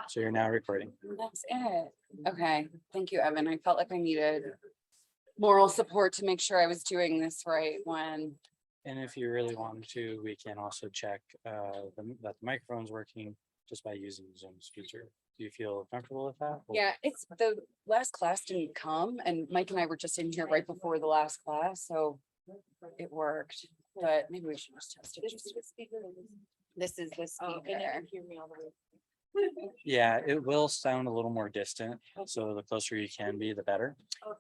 So you're now recording. That's it. Okay, thank you, Evan. I felt like I needed moral support to make sure I was doing this right when, And if you really want to, we can also check that the microphone's working just by using Zoom's feature. Do you feel comfortable with that? yeah, it's the last class didn't come and Mike and I were just in here right before the last class, so it worked, but maybe we should just test it. This is the speaker. Yeah, it will sound a little more distant. So the closer you can be, the better.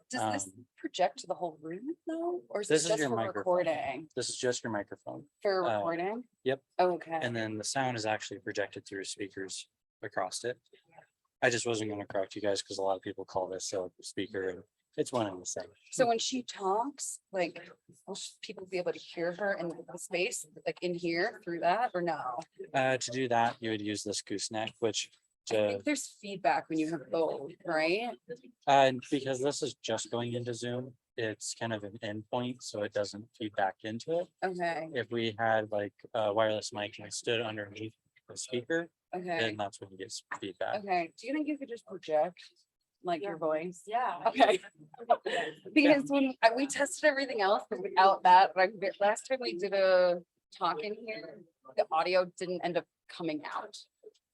Does this project to the whole room though? Or is This this is just your for microphone. recording? This is just your microphone. For recording? Yep. Okay. And then the sound is actually projected through speakers across it. I just wasn't going to correct you guys because a lot of people call this a speaker and it's one and the same. So when she talks, like, will people be able to hear her in the space, like in here through that or no? To do that, you would use this gooseneck, which I think there's feedback when you have both, right? because this is just going into Zoom, it's kind of an endpoint, so it doesn't feed back into it. Okay, If we had like a wireless mic and it stood underneath the speaker, okay, then that's when you get feedback. okay. Do you think you could just project like your voice? Yeah. Okay. Because when we tested everything else without that, like last time we did a talk in here, the audio didn't end up coming out.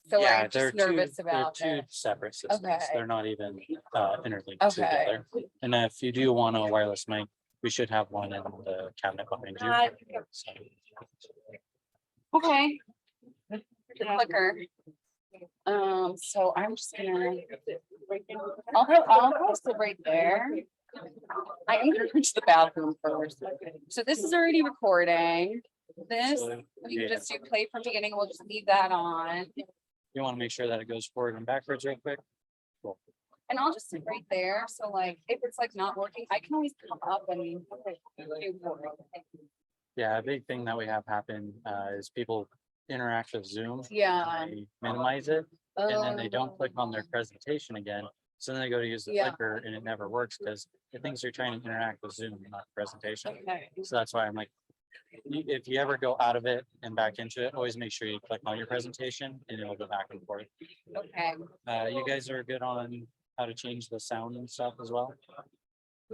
So Yeah, I'm just nervous about they're two it. separate systems. Okay. They're not even interlinked Okay. together. And if you do want a wireless mic, we should have one in the cabinet behind you. So, Okay. The clicker. So I'm just gonna, I'll sit right there. I am gonna reach the bathroom first. So this is already recording. This, we can just do play from beginning. We'll just leave that on. you want to make sure that it goes forward and backwards real quick. Cool. And I'll just sit right there. So like, if it's like not working, I can always come up and do more. Yeah, a big thing that we have happen is people interact with Zoom. Yeah. They minimize it and then they don't click on their presentation again. So then they go to use the Yeah. clicker and it never works because it thinks they're trying to interact with Zoom, not presentation. Okay. So that's why I'm like, if you ever go out of it and back into it, always make sure you click on your presentation and it'll go back and forth. Okay. You guys are good on how to change the sound and stuff as well What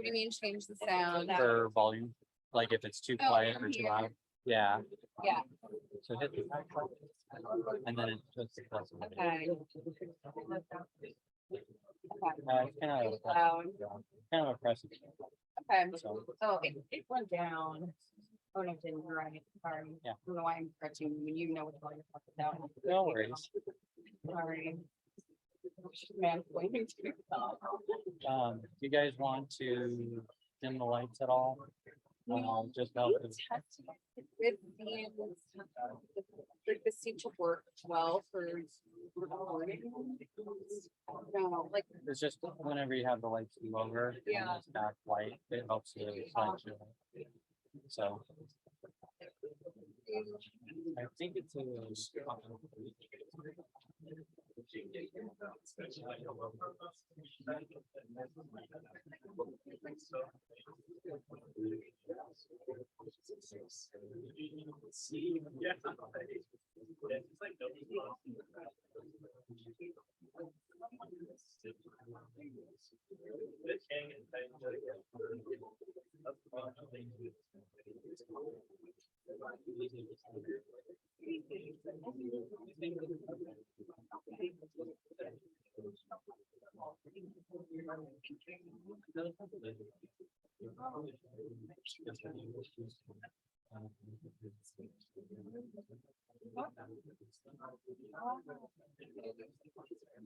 do you mean change the sound? for volume? Like if it's too Oh, quiet from or too here. loud. Yeah. Yeah. So hit the and then it just Okay. kind of oppressive. Okay. So Oh, it went down. Oh, no, it didn't, you're right. Sorry. Yeah. I don't know why I'm correcting you when you know what the hell you're talking about. no worries. Sorry. Man, pointing to. You guys want to dim the lights at all? Just help. This seemed to work well for recording. No, like, It's just whenever you have the lights lower, Yeah. it's back white, it helps you. So I think it's a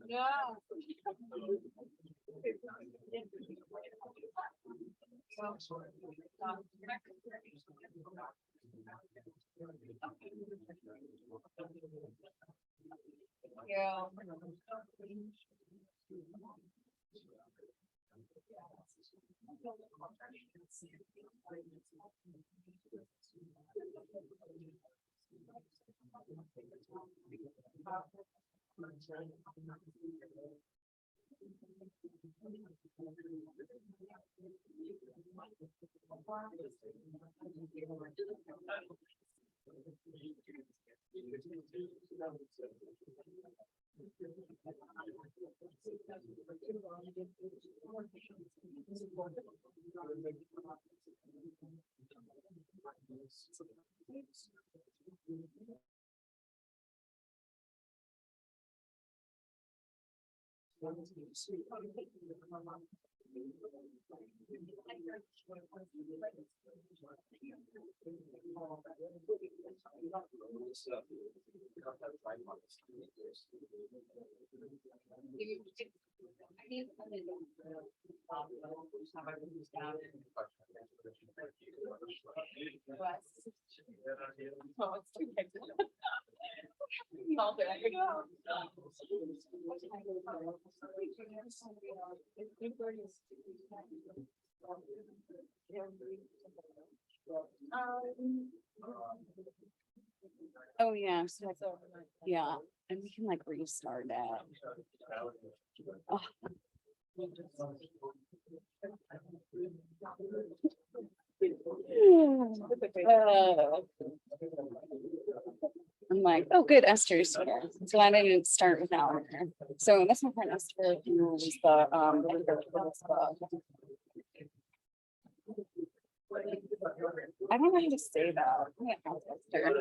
yeah. Yeah. Oh, yeah, so that's, yeah, and we can like restart that. Oh. Uh, I'm like, oh, good, Esther's here. So I didn't start without her. So that's my friend Esther, who was the, editor for this book. I don't know how to say that. I can't help Esther.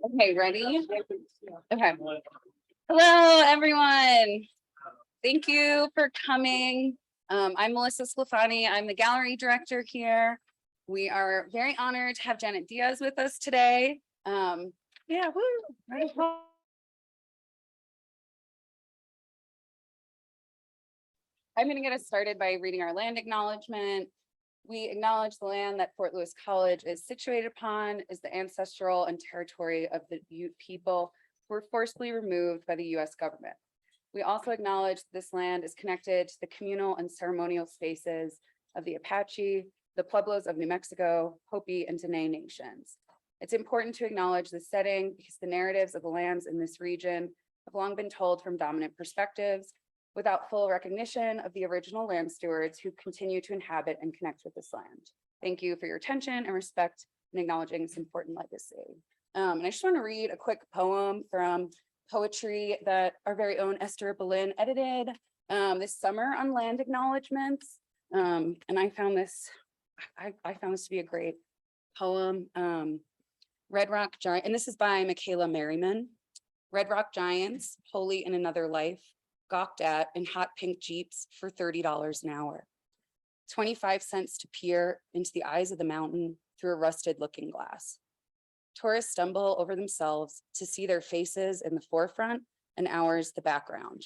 Okay, ready? Okay. Hello, everyone. Thank you for coming. I'm Melissa Sclafani. I'm the gallery director here. We are very honored to have Janet Diaz with us today. Yeah, woo. Round of applause. I'm going to get us started by reading our land acknowledgement. We acknowledge the land that Fort Lewis College is situated upon is the ancestral and territory of the Ute people who were forcibly removed by the US government. We also acknowledge this land is connected to the communal and ceremonial spaces of the Apache, the Pueblos of New Mexico, Hopi, and Dene nations. It's important to acknowledge the setting because the narratives of the lands in this region have long been told from dominant perspectives without full recognition of the original land stewards who continue to inhabit and connect with this land. Thank you for your attention and respect in acknowledging this important legacy. And I just want to read a quick poem from poetry that our very own Esther Boleyn edited this summer on land acknowledgements. And I found this to be a great poem. Red Rock Giant, and this is by Michaela Merriman. Red Rock Giants, holy in another life, gawked at in hot pink Jeeps for $30 an hour. 25 cents to peer into the eyes of the mountain through a rusted looking glass. Tourists stumble over themselves to see their faces in the forefront and ours the background.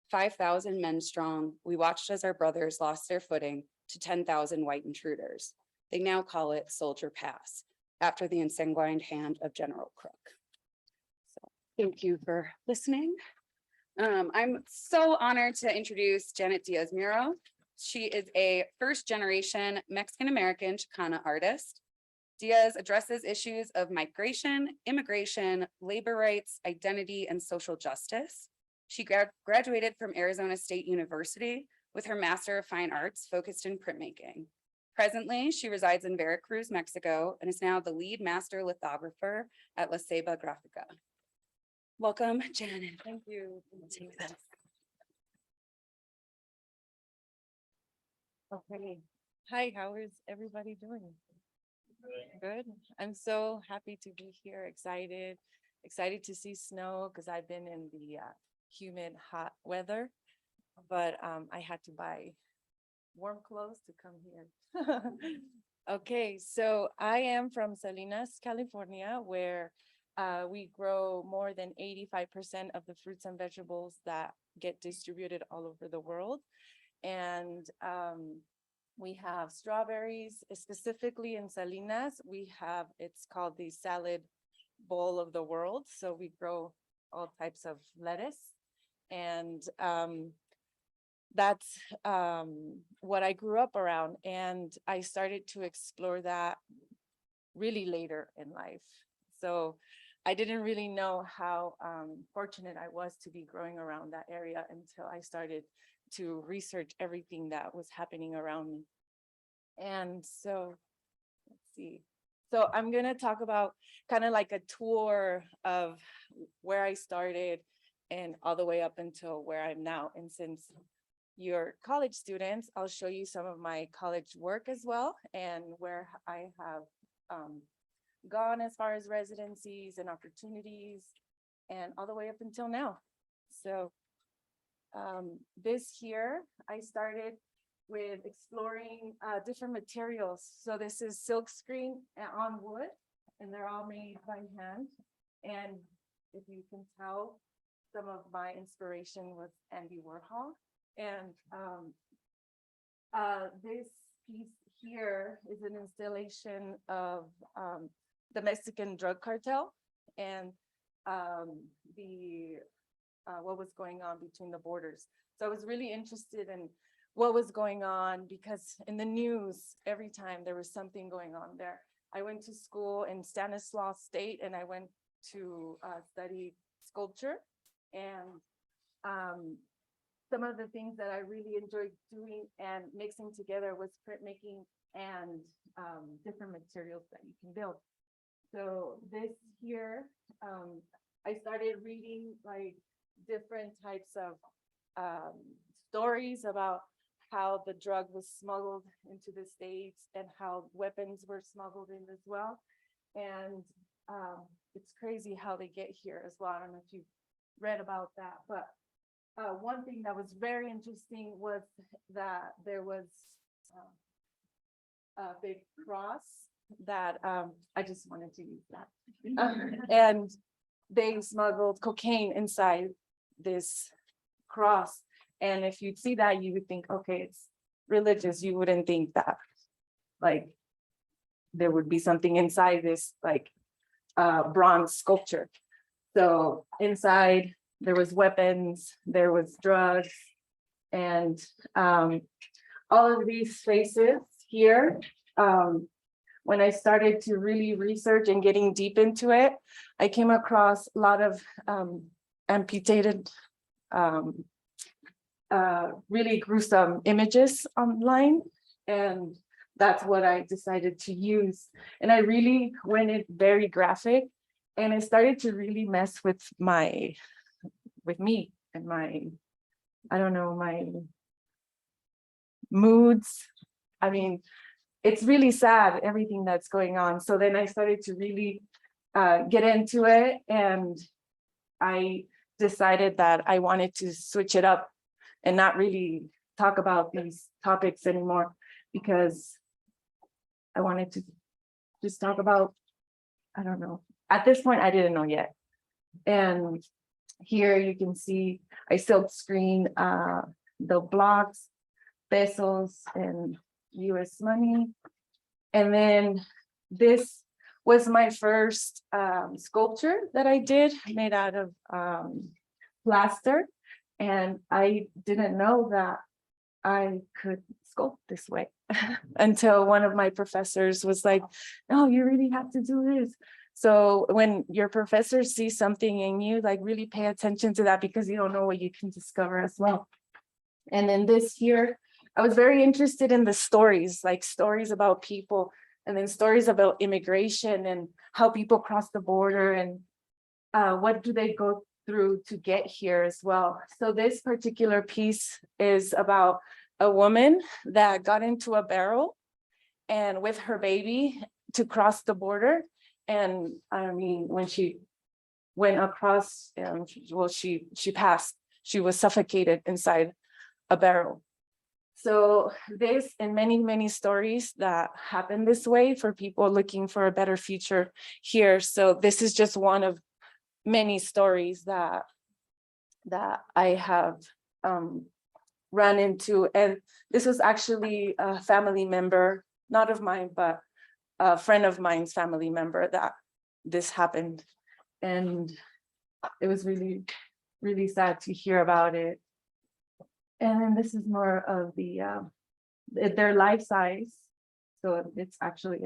5,000 men strong, we watched as our brothers lost their footing to 10,000 white intruders. They now call it Soldier Pass, after the ensanguined hand of General Crook. So thank you for listening. I'm so honored to introduce Janet Diaz Muro. She is a first-generation Mexican-American Chicana artist. Diaz addresses issues of migration, immigration, labor rights, identity, and social justice. She graduated from Arizona State University with her Master of Fine Arts focused in printmaking. Presently, she resides in Veracruz, Mexico, and is now the lead master lithographer at La Ceiba Grafica. Welcome, Janet. Thank you. Take this. Okay. Hi, how is everybody doing? Good. I'm so happy to be here, excited to see snow because I've been in the humid, hot weather, but I had to buy warm clothes to come here. Okay, so I am from Salinas, California, where We grow more than 85% of the fruits and vegetables that get distributed all over the world. And we have strawberries, specifically in Salinas. It's called the salad bowl of the world. So we grow all types of lettuce. And that's what I grew up around. And I started to explore that really later in life. So I didn't really know how fortunate I was to be growing around that area until I started to research everything that was happening around me. And so, let's see. So I'm gonna talk about kind of like a tour of where I started and all the way up until where I'm now. And since you're college students, I'll show you some of my college work as well and where I have gone as far as residencies and opportunities and all the way up until now. So this here, I started with exploring different materials. So this is silk screen on wood, and they're all made by hand. And if you can tell, some of my inspiration was Andy Warhol. And this piece here is an installation of the Mexican drug cartel and what was going on between the borders. So I was really interested in what was going on because in the news, every time there was something going on there. I went to school in Stanislaus State and I went to study sculpture. And some of the things that I really enjoyed doing and mixing together was printmaking and different materials that you can build. So this here, I started reading like different types of stories about how the drug was smuggled into the States and how weapons were smuggled in as well. And it's crazy how they get here as well. I don't know if you've read about that, but one thing that was very interesting was that there was a big cross that I just wanted to use that. And they smuggled cocaine inside this cross. And if you'd see that, you would think, okay, it's religious. You wouldn't think that like there would be something inside this like bronze sculpture. So inside there was weapons, there was drugs, and all of these faces here, when I started to really research and getting deep into it, I came across a lot of amputated, really gruesome images online. And that's what I decided to use. And I really went in very graphic, and it started to really mess with me and my, I don't know, my moods. I mean, it's really sad, everything that's going on. So then I started to really get into it, and I decided that I wanted to switch it up and not really talk about these topics anymore, because I wanted to just talk about, I don't know. At this point, I didn't know yet. And here you can see I silk screen the blocks, pesos, and US money. And then this was my first sculpture that I did, made out of plaster. And I didn't know that I could sculpt this way until one of my professors was like, no, you really have to do this. So when your professor sees something in you, like really pay attention to that, because you don't know what you can discover as well. And then this here, I was very interested in the stories, like stories about people, and then stories about immigration and how people cross the border and what do they go through to get here as well. So this particular piece is about a woman that got into a barrel and with her baby to cross the border. And I mean, when she went across, well, she passed. She was suffocated inside a barrel. So this and many, many stories that happen this way for people looking for a better future here. So this is just one of many stories that I have run into. And this was actually a family member, not of mine, but a friend of mine's family member that this happened. And it was really, really sad to hear about it. And then this is more of the they're life size. So it's actually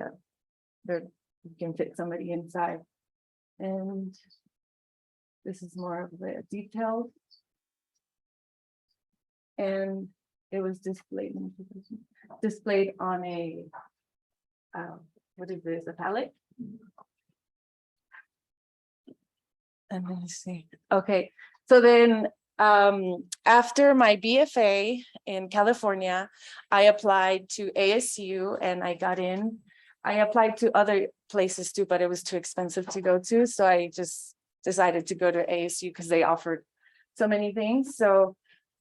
you can fit somebody inside. And this is more of the details. And it was displayed on a what is this, a pallet? And let me see. Okay, so then after my BFA in California, I applied to ASU and I got in. I applied to other places too, but it was too expensive to go to. So I just decided to go to ASU because they offered so many things. So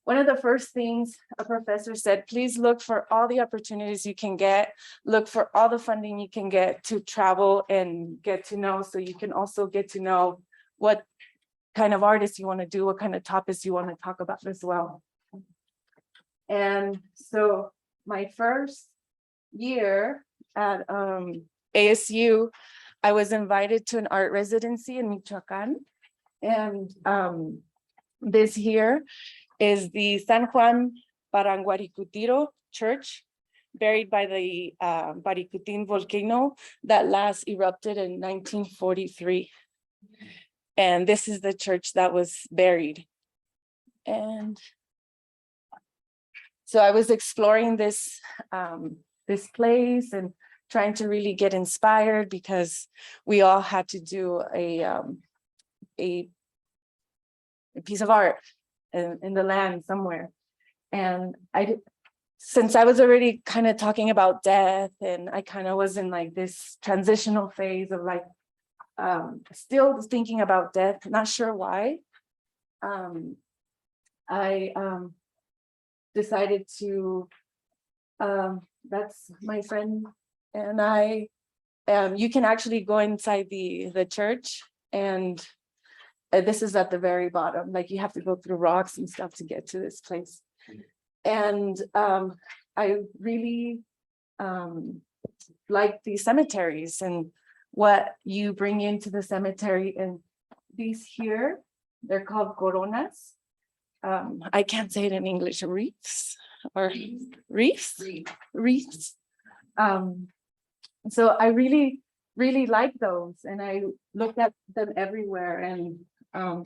one of the first things a professor said, please look for all the opportunities you can get, look for all the funding you can get to travel and get to know, so you can also get to know what kind of artists you want to do, what kind of topics you want to talk about as well. And so my first year at ASU, I was invited to an art residency in Michoacan. And this here is the San Juan Paranguaricutiro Church, buried by the Baricutin volcano that last erupted in 1943. And this is the church that was buried. And so I was exploring this this place and trying to really get inspired, because we all had to do a piece of art in the land somewhere. And since I was already kind of talking about death, and I kind of was in like this transitional phase of like still thinking about death, not sure why, I decided to, that's my friend and I, you can actually go inside the church, and this is at the very bottom, like you have to go through rocks and stuff to get to this place. And I really like the cemeteries and what you bring into the cemetery. And these here, they're called coronas. I can't say it in English, wreaths or wreaths. So I really, really like those, and I looked at them everywhere, and I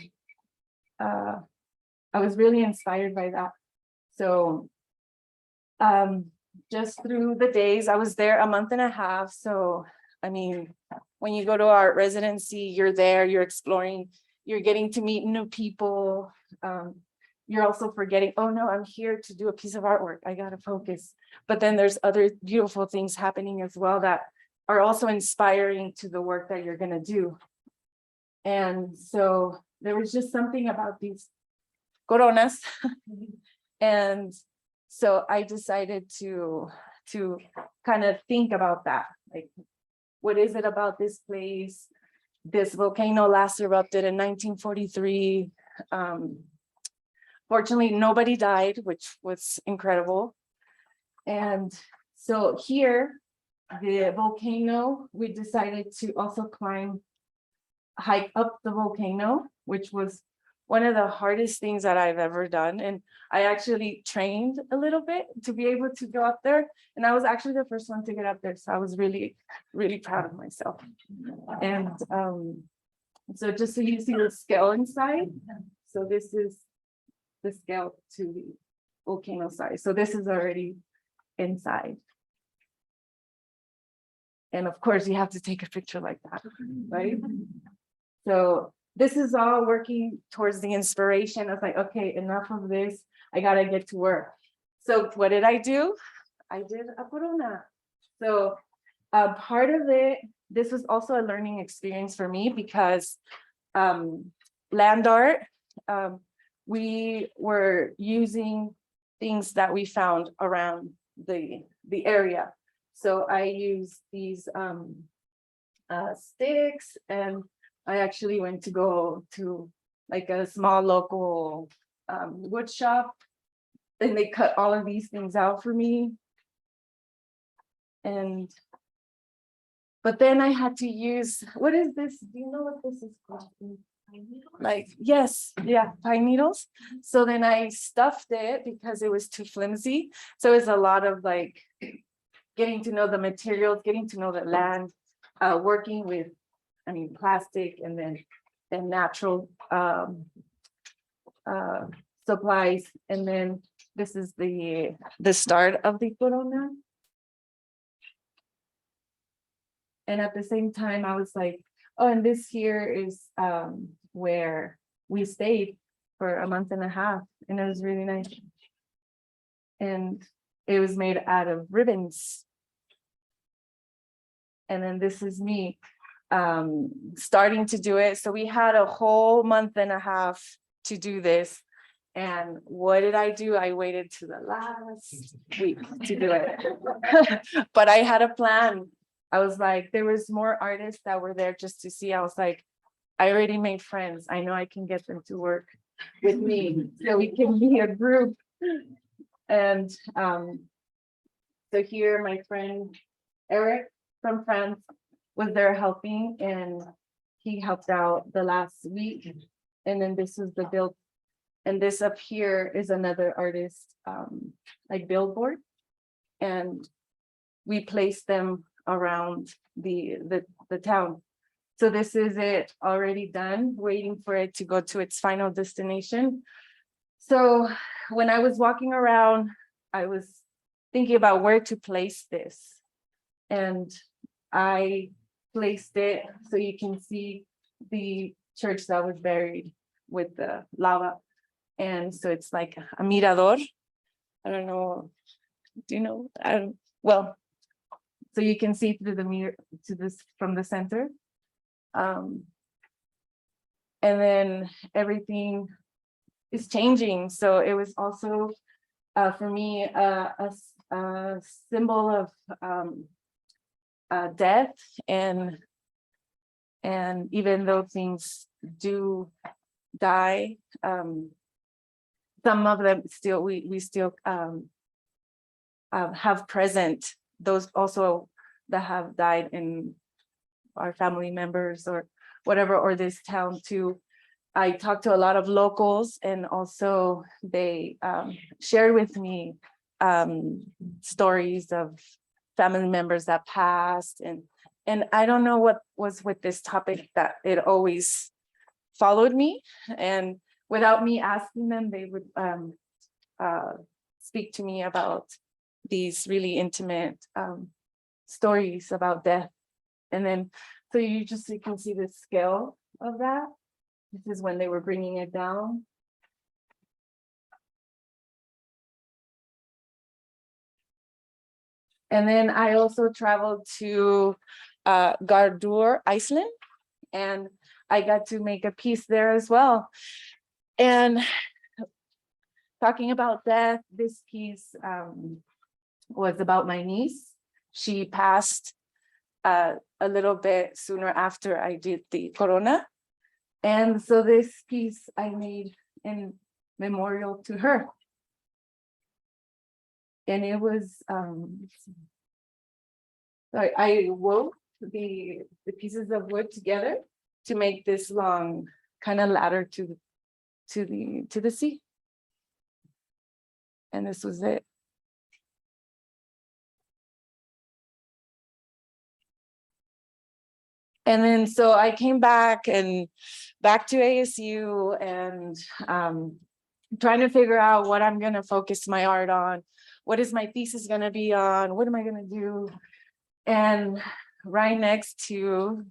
was really inspired by that. So just through the days, I was there a month and a half. So I mean, when you go to art residency, you're there, you're exploring, you're getting to meet new people. You're also forgetting, oh no, I'm here to do a piece of artwork, I gotta focus. But then there's other beautiful things happening as well that are also inspiring to the work that you're gonna do. And so there was just something about these coronas. And so I decided to kind of think about that. Like, what is it about this place? This volcano last erupted in 1943. Fortunately, nobody died, which was incredible. And so here, the volcano, we decided to also hike up the volcano, which was one of the hardest things that I've ever done. And I actually trained a little bit to be able to go up there. And I was actually the first one to get up there. So I was really, really proud of myself. And so just so you see the scale inside. So this is the scale to the volcano size. So this is already inside. And of course you have to take a picture like that, right? So this is all working towards the inspiration of like, okay, enough of this, I gotta get to work. So what did I do? I did a corona. So part of it, this was also a learning experience for me, because land art, we were using things that we found around the area. So I use these sticks, and I actually went to go to like a small local wood shop, and they cut all of these things out for me. And but then I had to use, what is this? Do you know what this is called? Like, yes, yeah, pine needles. So then I stuffed it because it was too flimsy. So it's a lot of like getting to know the materials, getting to know the land, working with, I mean, plastic and then natural supplies. And then this is the start of the corona. And at the same time, I was like, oh, and this here is where we stayed for a month and a half, and it was really nice. And it was made out of ribbons. And then this is me starting to do it. So we had a whole month and a half to do this. And what did I do? I waited to the last week to do it. But I had a plan. I was like, there was more artists that were there just to see. I was like, I already made friends. I know I can get them to work with me, so we can be a group. And so here my friend Eric from France was there helping, and he helped out the last week. And then this is the build. And this up here is another artist, like billboard. And we placed them around the town. So this is it already done, waiting for it to go to its final destination. So when I was walking around, I was thinking about where to place this. And I placed it so you can see the church that was buried with the lava. And so it's like a mirador. I don't know. Do you know? Well, so you can see through the mirror to this from the center. And then everything is changing. So it was also for me a symbol of death, and even though things do die, some of them still we still have present those also that have died in our family members or whatever, or this town too. I talked to a lot of locals, and also they shared with me stories of family members that passed, and I don't know what was with this topic that it always followed me, and without me asking them, they would speak to me about these really intimate stories about death. And then, so you can see the scale of that. This is when they were bringing it down. And then I also traveled to Gardur, Iceland, and I got to make a piece there as well. And talking about death, this piece was about my niece. She passed a little bit sooner after I did the corona. And so this piece I made in memorial to her. And it was, I wove the pieces of wood together to make this long kind of ladder to the sea. And this was it. And then so I came back to ASU, and trying to figure out what I'm going to focus my art on. What is my thesis going to be on? What am I going to do? And right next to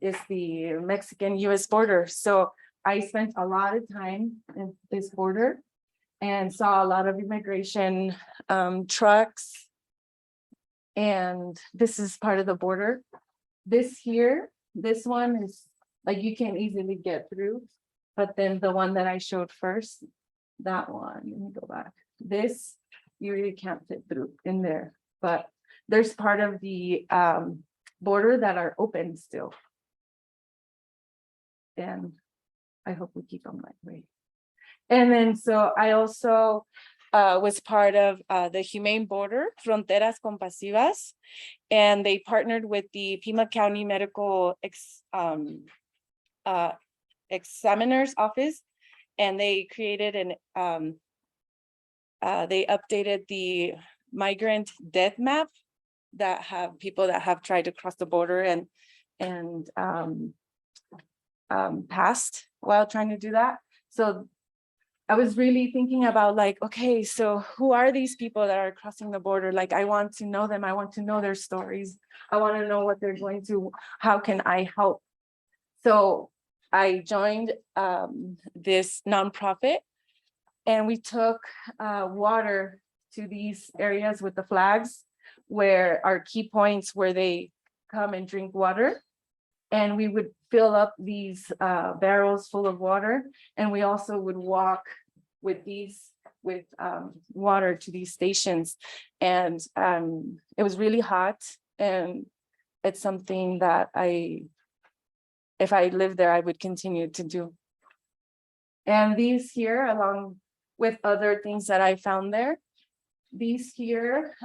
is the Mexican-US border. So I spent a lot of time in this border and saw a lot of immigration trucks. And this is part of the border. This one is like you can easily get through, but then the one that I showed first that one, let me go back. This, you really can't fit through in there, but there's part of the border that are open still. And I hope we keep them that way. And then, so I also was part of the Humane Border, Fronteras Compasivas, and they partnered with the Pima County Medical Examiner's Office, and they created an, they updated the migrant death map that have people that have tried to cross the border and passed while trying to do that. So I was really thinking about like, okay, so who are these people that are crossing the border? Like, I want to know them. I want to know their stories. I want to know what they're going through. How can I help? So I joined this nonprofit, and we took water to these areas with the flags where are key points where they come and drink water. And we would fill up these barrels full of water. And we also would walk with these water to these stations. And it was really hot. And it's something that if I lived there, I would continue to do. And these here, along with other things that I found there, these here,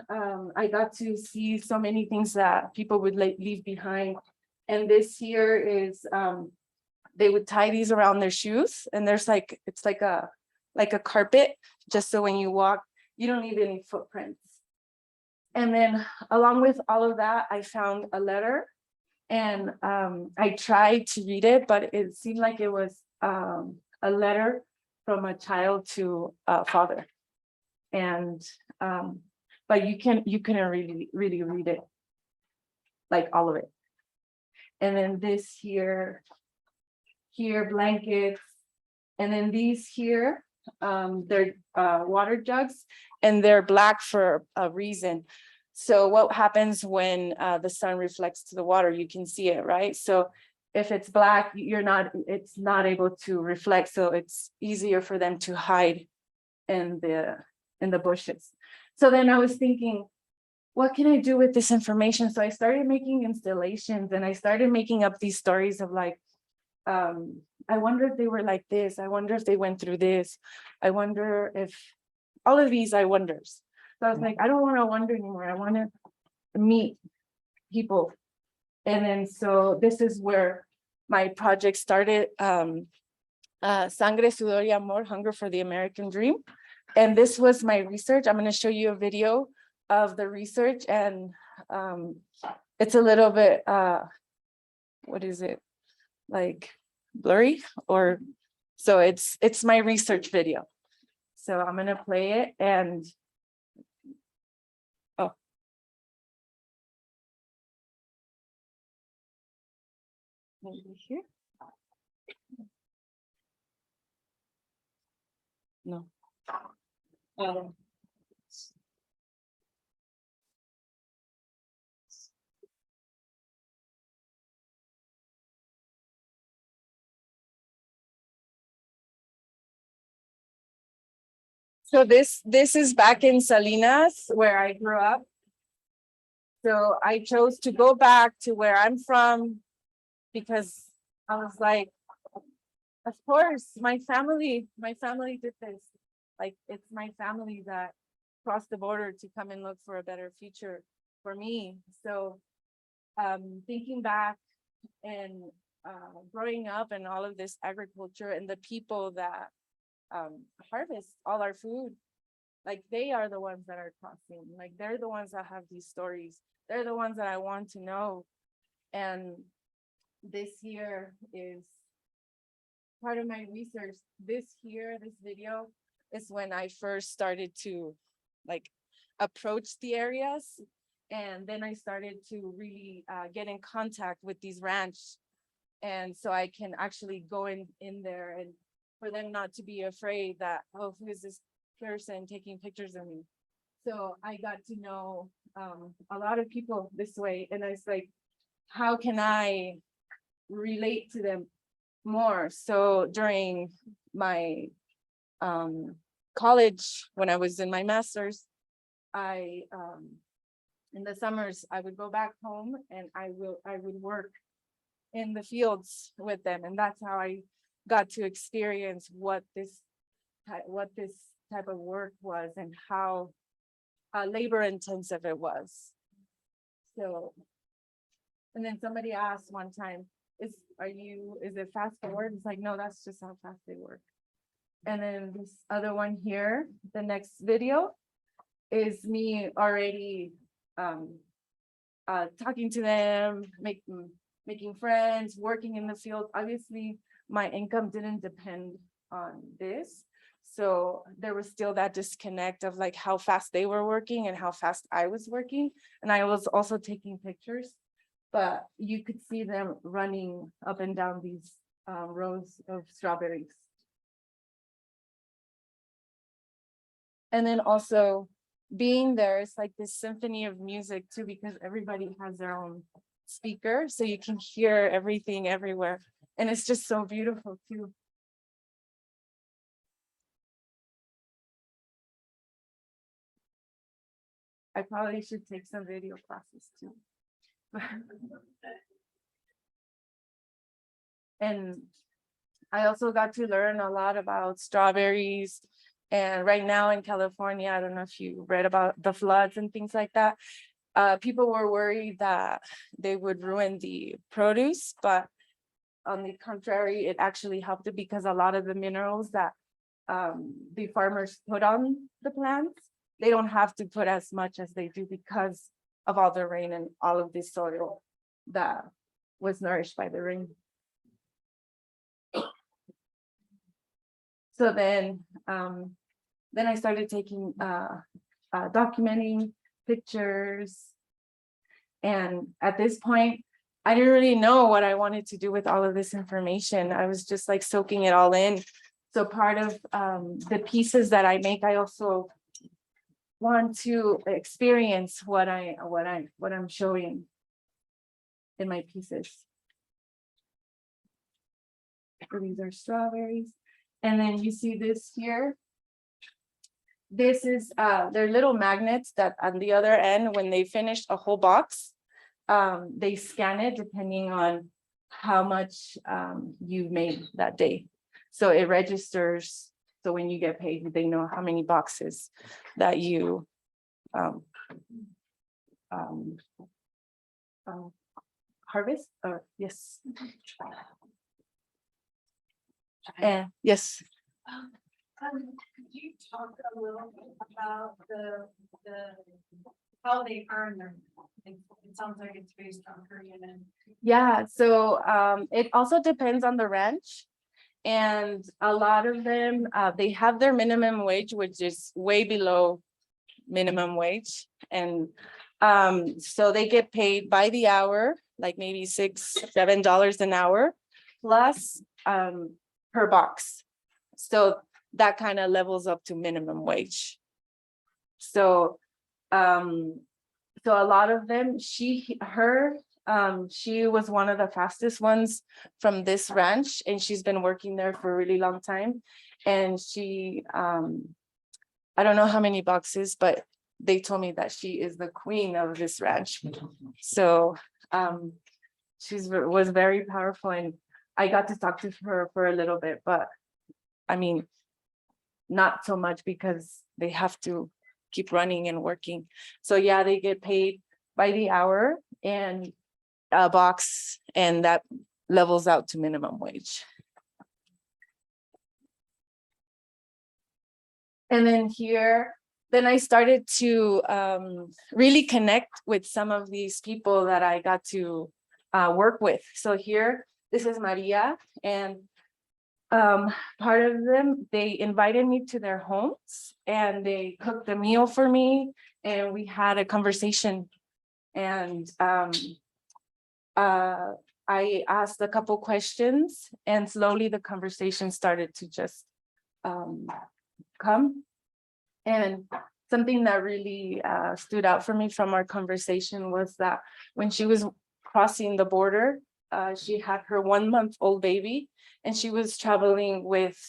I got to see so many things that people would leave behind. And this here is, they would tie these around their shoes, and there's like, it's like a carpet, just so when you walk, you don't need any footprints. And then along with all of that, I found a letter, and I tried to read it, but it seemed like it was a letter from a child to a father. And but you couldn't really read it, like all of it. And then this here blankets, and then these here, they're water jugs, and they're black for a reason. So what happens when the sun reflects to the water? You can see it, right? So if it's black, it's not able to reflect, so it's easier for them to hide in the bushes. So then I was thinking, what can I do with this information? So I started making installations, and I started making up these stories of like, I wonder if they were like this. I wonder if they went through this. I wonder if all of these I wonders. So I was like, I don't want to wonder anymore. I want to meet people. And then so this is where my project started. Sangre, Sudor y Amor, Hunger for the American Dream. And this was my research. I'm going to show you a video of the research, and it's a little bit, what is it? Like blurry, or so it's my research video. So I'm going to play it, and oh. Maybe here. No. So this is back in Salinas, where I grew up. So I chose to go back to where I'm from because I was like, of course, my family did this. Like, it's my family that crossed the border to come and look for a better future for me. So thinking back and growing up and all of this agriculture and the people that harvest all our food, like they are the ones that are crossing, like they're the ones that have these stories. They're the ones that I want to know. And this here is part of my research. This video is when I first started to like approach the areas. And then I started to really get in contact with these ranch. And so I can actually go in there, and for them not to be afraid that, oh, who is this person taking pictures of me? So I got to know a lot of people this way. And I was like, how can I relate to them more? So during my college, when I was in my master's, I in the summers, I would go back home and I would work in the fields with them. And that's how I got to experience what this type of work was and how labor intensive it was. So, and then somebody asked one time, is it fast forward? It's like, no, that's just how fast they work. And then this other one here, the next video is me already talking to them, making friends, working in the field. Obviously, my income didn't depend on this. So there was still that disconnect of like how fast they were working and how fast I was working. And I was also taking pictures, but you could see them running up and down these rows of strawberries. And then also being there, it's like this symphony of music too, because everybody has their own speaker, so you can hear everything everywhere. And it's just so beautiful too. I probably should take some video classes too. And I also got to learn a lot about strawberries. And right now in California, I don't know if you read about the floods and things like that. People were worried that they would ruin the produce, but on the contrary, it actually helped it because a lot of the minerals that the farmers put on the plants, they don't have to put as much as they do because of all the rain and all of this soil that was nourished by the rain. So then I started taking documenting pictures. And at this point, I didn't really know what I wanted to do with all of this information. I was just like soaking it all in. So part of the pieces that I make, I also want to experience what I'm showing in my pieces. So these are strawberries. And then you see this here. This is they're little magnets that on the other end, when they finish a whole box, they scan it depending on how much you made that day. So it registers. So when you get paid, they know how many boxes that you harvest. Or yes. And yes. Could you talk a little bit about the how they earn their, it sounds like it's based on Korean and. Yeah, so it also depends on the ranch. And a lot of them, they have their minimum wage, which is way below minimum wage. And so they get paid by the hour, like maybe $6-7 an hour, plus per box. So that kind of levels up to minimum wage. So so a lot of them, she was one of the fastest ones from this ranch, and she's been working there for a really long time. And she I don't know how many boxes, but they told me that she is the queen of this ranch. So was very powerful, and I got to talk to her for a little bit, but I mean, not so much because they have to keep running and working. So yeah, they get paid by the hour and a box, and that levels out to minimum wage. And then here, then I started to really connect with some of these people that I got to work with. So here, this is Maria, and part of them, they invited me to their homes and they cooked a meal for me, and we had a conversation. And I asked a couple questions, and slowly the conversation started to just come. And something that really stood out for me from our conversation was that when she was crossing the border, she had her 1-month-old baby, and she was traveling with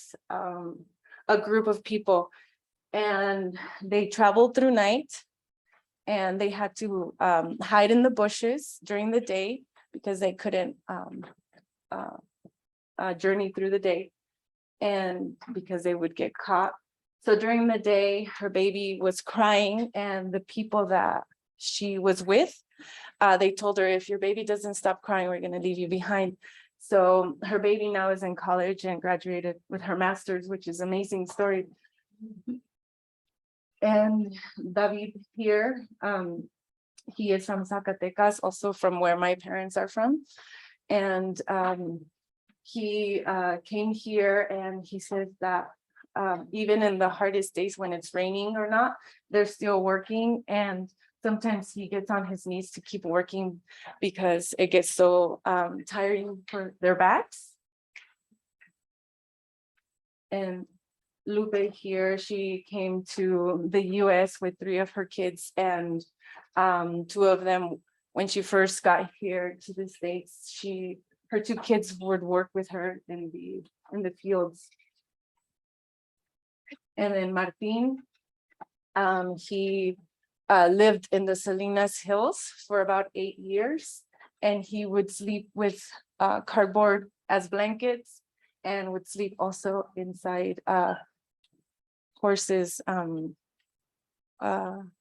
a group of people, and they traveled through night, and they had to hide in the bushes during the day because they couldn't journey through the day, and because they would get caught. So during the day, her baby was crying, and the people that she was with, they told her, if your baby doesn't stop crying, we're going to leave you behind. So her baby now is in college and graduated with her master's, which is an amazing story. And David here, he is from Zacatecas, also from where my parents are from. And he came here, and he says that even in the hardest days when it's raining or not, they're still working. And sometimes he gets on his knees to keep working because it gets so tiring for their backs. And Lupe here, she came to the US with 3 of her kids, and 2 of them, when she first got here to the States, her 2 kids would work with her in the fields. And then Martin, he lived in the Salinas Hills for about 8 years, and he would sleep with cardboard as blankets, and would sleep also inside horses'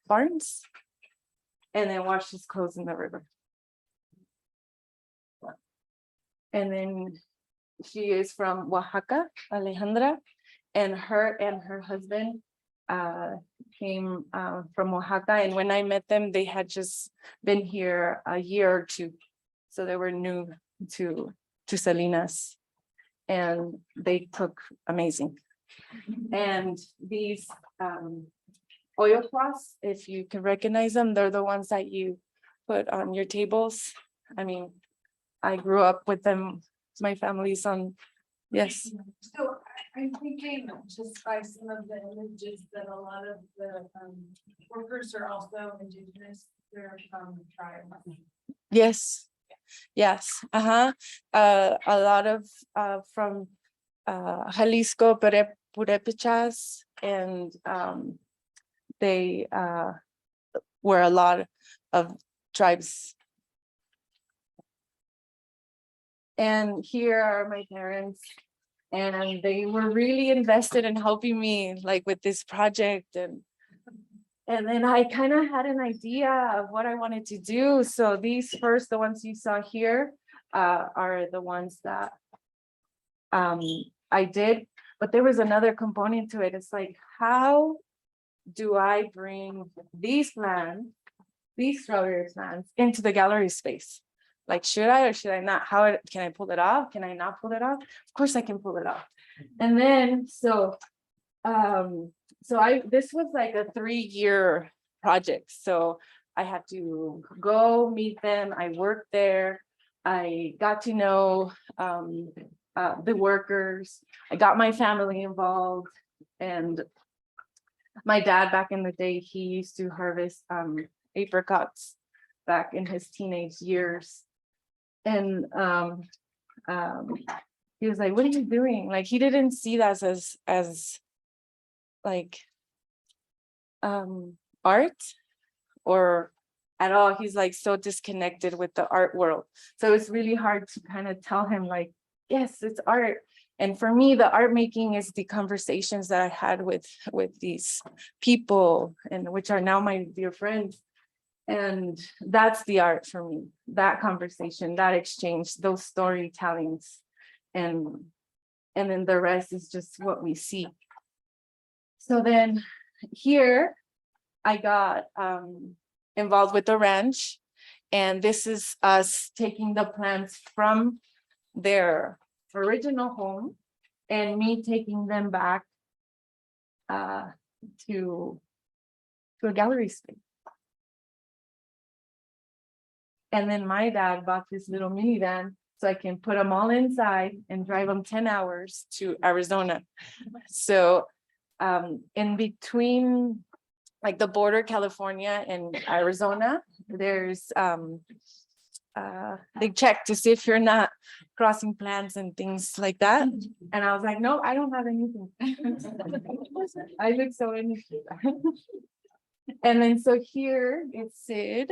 barns, and then wash his clothes in the river. And then she is from Oaxaca, Alejandra, and her husband came from Oaxaca. And when I met them, they had just been here a year or 2. So they were new to Salinas, and they cook amazing. And these oil cloths, if you can recognize them, they're the ones that you put on your tables. I mean, I grew up with them. My family's on, yes. So I'm thinking just by some of the images that a lot of the workers are also indigenous, they're from the tribe. Yes, yes, a lot of from Jalisco, Purépechas, and they were a lot of tribes. And here are my parents, and they were really invested in helping me, like with this project, and then I kind of had an idea of what I wanted to do. So these first, the ones you saw here, are the ones that I did, but there was another component to it. It's like, how do I bring these plants, these strawberry plants, into the gallery space? Like, should I or should I not? How can I pull it off? Can I not pull it off? Of course I can pull it off. And then, so this was like a 3-year project. So I had to go meet them. I worked there. I got to know the workers. I got my family involved. And my dad, back in the day, he used to harvest apricots back in his teenage years. And he was like, what are you doing? Like, he didn't see that as like art or at all. He's like so disconnected with the art world. So it's really hard to kind of tell him like, yes, it's art. And for me, the art making is the conversations that I had with these people, and which are now my dear friends. And that's the art for me, that conversation, that exchange, those storytellings, and then the rest is just what we see. So then here I got involved with the ranch, and this is us taking the plants from their original home and me taking them back to a gallery space. And then my dad bought this little minivan so I can put them all inside and drive them 10 hours to Arizona. So in between like the border, California and Arizona, there's they check to see if you're not crossing plans and things like that. And I was like, no, I don't have anything. I look so innocent. And then so here is Sid,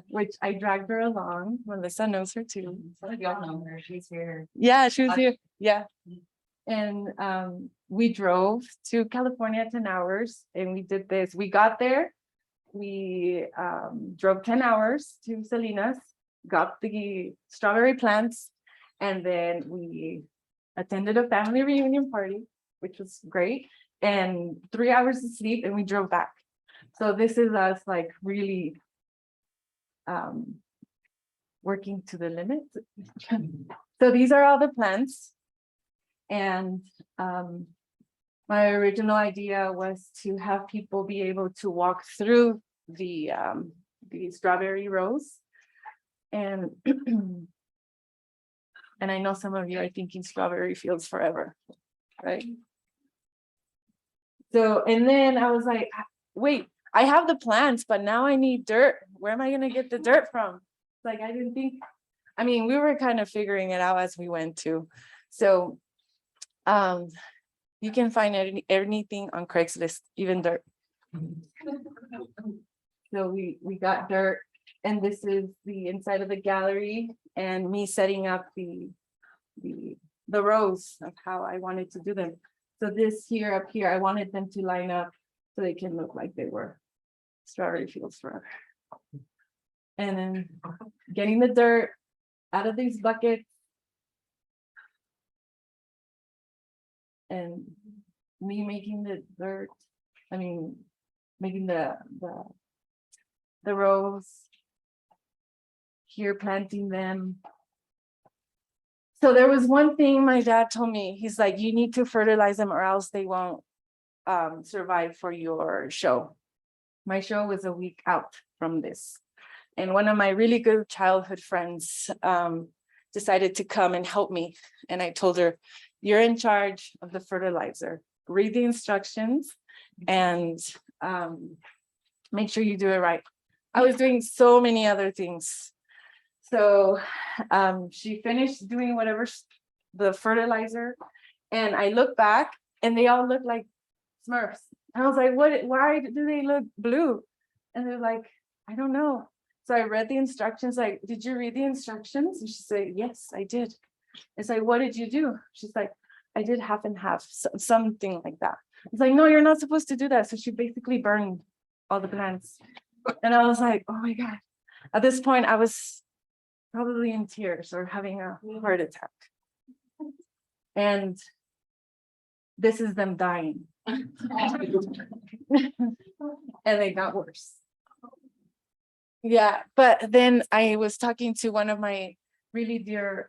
which I dragged her along. Melissa knows her too. Some of y'all know her, she's here. Yeah, she was here. Yeah. And we drove to California 10 hours and we did this. We got there. We drove 10 hours to Salinas, got the strawberry plants, and then we attended a family reunion party, which was great, and 3 hours of sleep, and we drove back. So this is us like really working to the limit. So these are all the plants. And my original idea was to have people be able to walk through the strawberry rows. And and I know some of you are thinking strawberry fields forever, right? So, and then I was like, wait, I have the plants, but now I need dirt. Where am I gonna get the dirt from? Like, I didn't think, I mean, we were kind of figuring it out as we went too. So you can find anything on Craigslist, even dirt. So we got dirt, and this is the inside of the gallery and me setting up the rows of how I wanted to do them. So this here up here, I wanted them to line up so they can look like they were strawberry fields forever. And then getting the dirt out of these buckets. And me making the dirt, I mean, making the rows. Here planting them. So there was one thing my dad told me, he's like, you need to fertilize them or else they won't survive for your show. My show was a week out from this. And one of my really good childhood friends decided to come and help me. And I told her, you're in charge of the fertilizer. Read the instructions and make sure you do it right. I was doing so many other things. So she finished doing whatever the fertilizer, and I look back and they all look like Smurfs. And I was like, what, why do they look blue? And they're like, I don't know. So I read the instructions, like, did you read the instructions? And she said, yes, I did. It's like, what did you do? She's like, I did half and half, something like that. It's like, no, you're not supposed to do that. So she basically burned all the plants. And I was like, oh my God. At this point, I was probably in tears or having a heart attack. And this is them dying. And they got worse. Yeah, but then I was talking to one of my really dear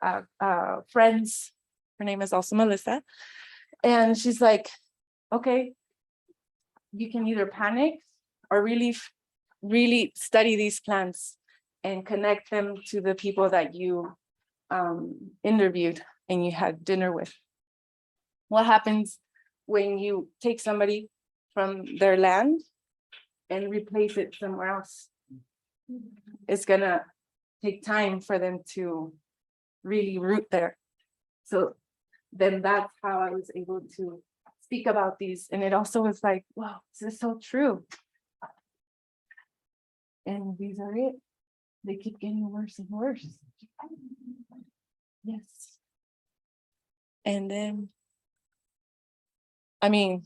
friends. Her name is also Melissa. And she's like, okay, you can either panic or really study these plants and connect them to the people that you interviewed and you had dinner with. What happens when you take somebody from their land and replace it somewhere else? It's gonna take time for them to really root there. So then that's how I was able to speak about these. And it also was like, wow, this is so true. And these are it. They keep getting worse and worse. Yes. And then, I mean,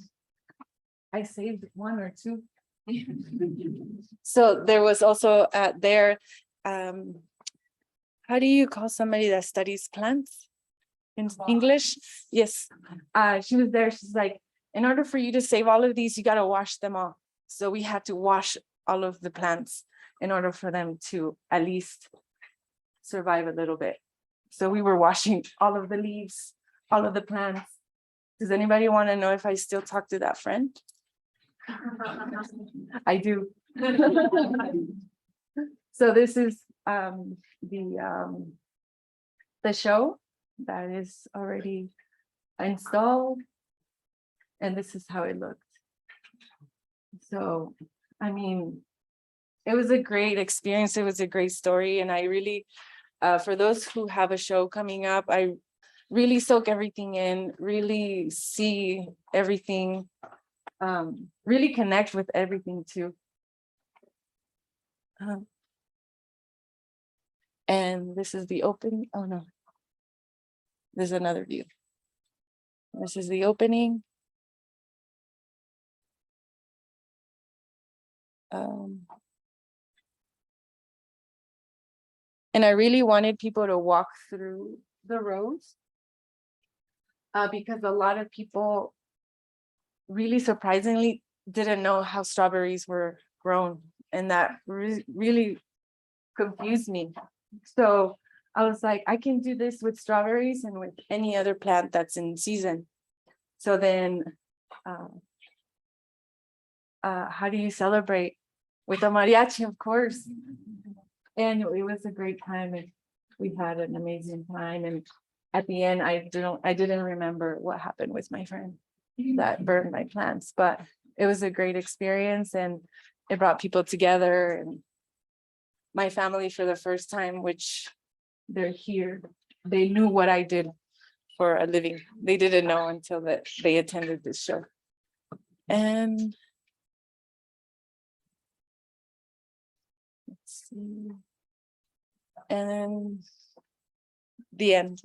I saved one or two. So there was also there, how do you call somebody that studies plants in English? Yes. She was there. She's like, in order for you to save all of these, you got to wash them all. So we had to wash all of the plants in order for them to at least survive a little bit. So we were washing all of the leaves, all of the plants. Does anybody want to know if I still talk to that friend? I do. So this is the show that is already installed, and this is how it looked. So, I mean, it was a great experience. It was a great story. And I really, for those who have a show coming up, I really soak everything in, really see everything, really connect with everything too. And this is the open, oh no. There's another view. This is the opening. And I really wanted people to walk through the roads because a lot of people really surprisingly didn't know how strawberries were grown, and that really confused me. So I was like, I can do this with strawberries and with any other plant that's in season. So then how do you celebrate? With a mariachi, of course. And it was a great time, and we had an amazing time. And at the end, I didn't remember what happened with my friend that burned my plants, but it was a great experience, and it brought people together. And my family, for the first time, which they're here, they knew what I did for a living. They didn't know until that they attended this show. And let's see. And then the end.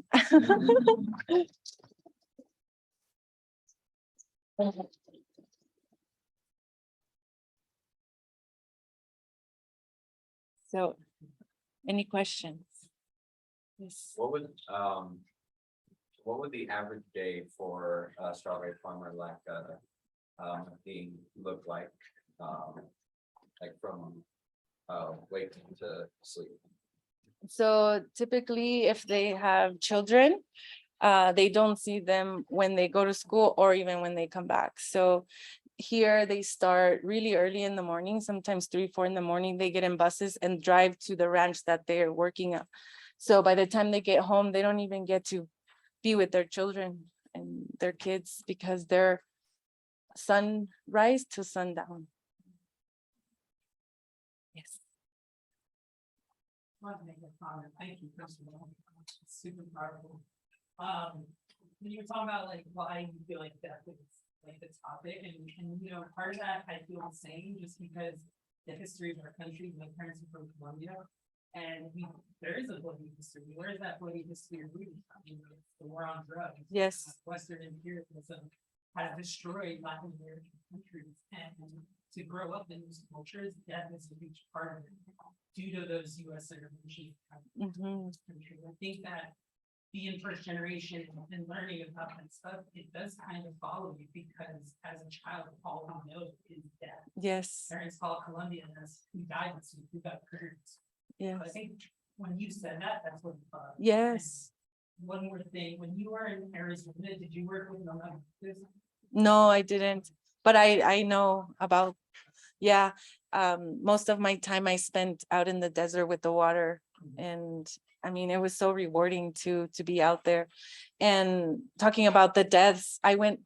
So, any questions? Yes. What would the average day for a strawberry farmer like being look like from waking to sleep? So typically, if they have children, they don't see them when they go to school or even when they come back. So here they start really early in the morning, sometimes 3, 4 in the morning. They get in buses and drive to the ranch that they're working at. So by the time they get home, they don't even get to be with their children and their kids because they're sunrise to sundown. Yes. I want to make a comment. Thank you, first of all. It's super powerful. When you were talking about like why you feel like death is like the topic, and you know, part of that I feel the same just because the history of our country, my parents are from Colombia, and there is a bloody history. Where is that bloody history rooted? You know, it's the war on drugs. Yes. Western imperialism has destroyed Latin American countries, and to grow up in those cultures, death is a huge part of it due to those U.S. interventions. I think that being first generation and learning about that stuff, it does kind of follow you because as a child, all we know is death. Yes. Parents call it Colombian as who died this week, who got hurt. Yes. I think when you said that, that's what. Yes. One more thing, when you were in Arizona, did you work with no? No, I didn't. But I know about, yeah. Most of my time I spent out in the desert with the water, and I mean, it was so rewarding to be out there. And talking about the deaths, I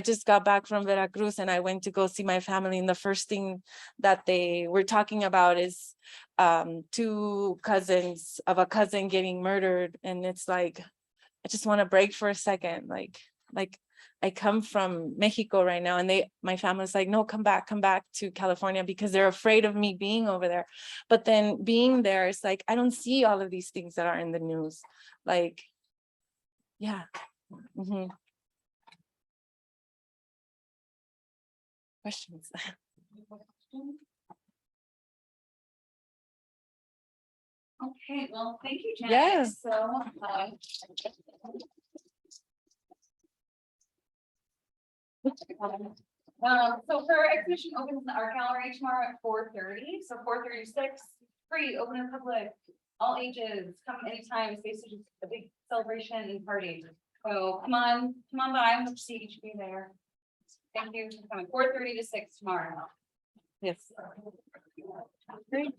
just got back from Veracruz and I went to go see my family, and the first thing that they were talking about is 2 cousins of a cousin getting murdered. And it's like, I just want to break for a second. Like I come from Mexico right now, and my family's like, no, come back to California because they're afraid of me being over there. But then being there, it's like, I don't see all of these things that are in the news. Like, yeah. Questions? Okay, well, thank you, Janet. Yeah. So her exhibition opens in the art gallery tomorrow at 4:30. So 4:36, free, open to public, all ages, come anytime. It's basically just a big celebration and party. So come on by. We'll see each of you there. Thank you for coming. 4:30 to 6 tomorrow. Yes. Great. Thank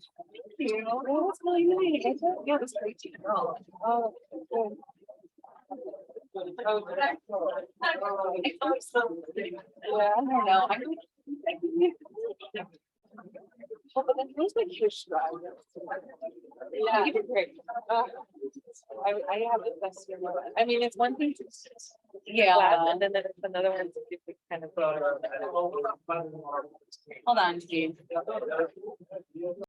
you. That was really nice. Yeah, it was great to know. Oh, good. Yeah, I don't know. But then who's like your stride? Yeah, you did great. I have the best year. I mean, it's one thing to. Yeah. And then it's another one to kind of. Hold on, Steve.